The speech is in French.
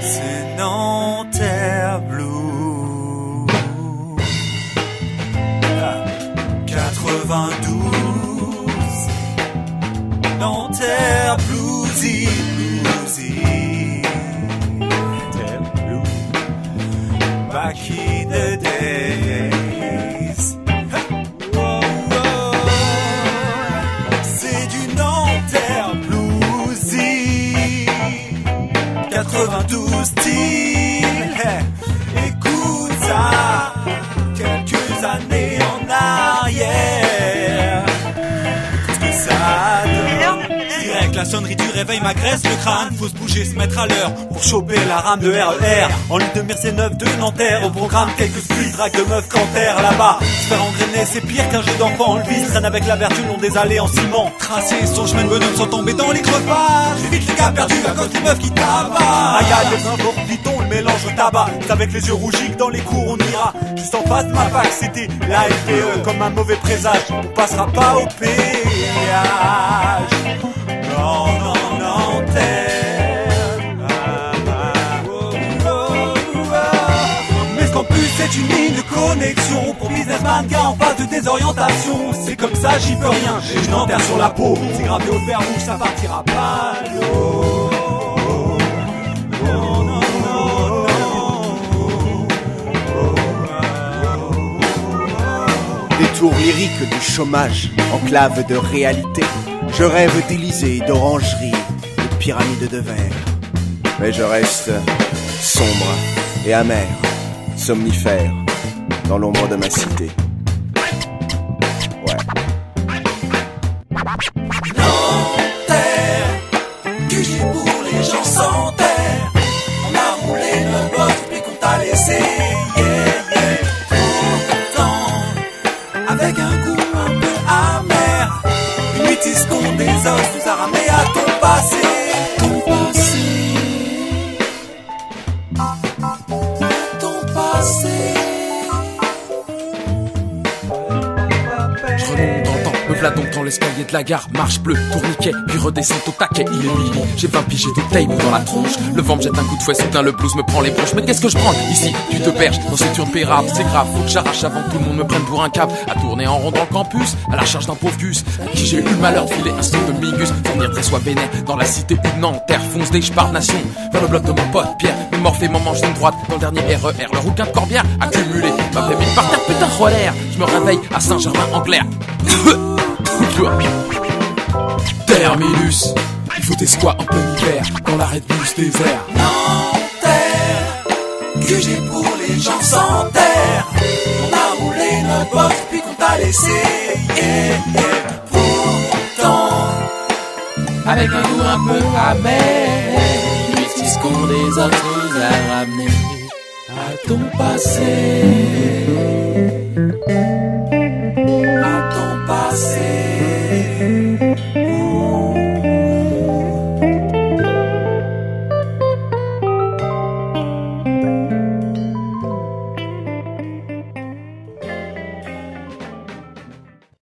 c'est Nanterre Blues. 92 Nanterre Bluesy, Bluesy. Nanterre Blues. Back in the days. Oh, oh. C'est du Nanterre Bluesy. 92 style. Écoute ça. Quelques années en arrière. Écoute ce que ça donne. Direct, la sonnerie du réveil m'agresse le crâne. Faut se bouger, se mettre à l'heure pour choper la rame de RER. En ligne de mire, c'est 9 de Nanterre. Au programme, quelques splits, drague de meufs canter là-bas. Se faire engrainer, c'est pire qu'un jeu d'enfant. Le vice traîne avec la vertu le long des allées en ciment. Tracer son chemin de bonhomme sans tomber dans les crevasses. J'évite les gars perdus à cause des meufs qui tabassent. Aïe, les infos, dit-on, le mélange au tabac. C'est avec les yeux rougis que dans les cours on ira. Juste en face de ma fac, c'était la FPE. Comme un mauvais présage, on passera pas au péage. Non, non, Nanterre. Mais ce qu'en plus c'est une ligne de connexion. Pour businessman, gars en phase de désorientation. C'est comme ça, j'y peux rien. J'ai une Nanterre sur la peau. C'est gravé au fer rouge, ça partira pas l'eau. Détour lyrique du chômage, enclave de réalité. Je rêve d'Élysée, d'orangerie, de pyramides de verre. Mais je reste sombre et amer, somnifère, dans l'ombre de ma cité. Ouais. Nanterre, QG pour les gens sans terre. On a roulé notre boss puis qu'on t'a laissé. Avec un goût un peu amer, une métisse qu'on des os nous a ramené à ton passé. Ton passé. Ton passé. Je remonte dans le temps, me v'là donc dans l'escalier de la gare. Marche bleue, tourniquet, puis redescends au taquet. Il est minuit, j'ai 20 piges de tape dans la tronche. Le vent me jette un coup de fouet, soudain le blues me prend les bronches. Mais qu'est-ce que je prends ici? Tu te perches dans cette urne pérable, c'est grave. Faut que j'arrache avant que tout le monde me prenne pour un câble. À tourner en rond dans le campus, à la charge d'un pauvre gus à qui j'ai eu le malheur de filer un stick de mingus. Venir très soit vénère dans la cité de Nanterre. Fonce des j'pars nation, vers le bloc de mon pote Pierre. Me morphé m'en mange d'une droite dans le dernier RER. Le rouquin de Corbière accumulé, m'avait mis par terre, putain roller. Je me réveille à Saint-Germain-en-Clair. Terminus, il faut des squats en plein hiver dans l'arrêt de bus désert. Nanterre, QG pour les gens sans terre. On a roulé notre boss puis qu'on t'a laissé. Pourtant, avec un goût un peu amer, métis qu'on des autres nous a ramené à ton passé. à ton passé.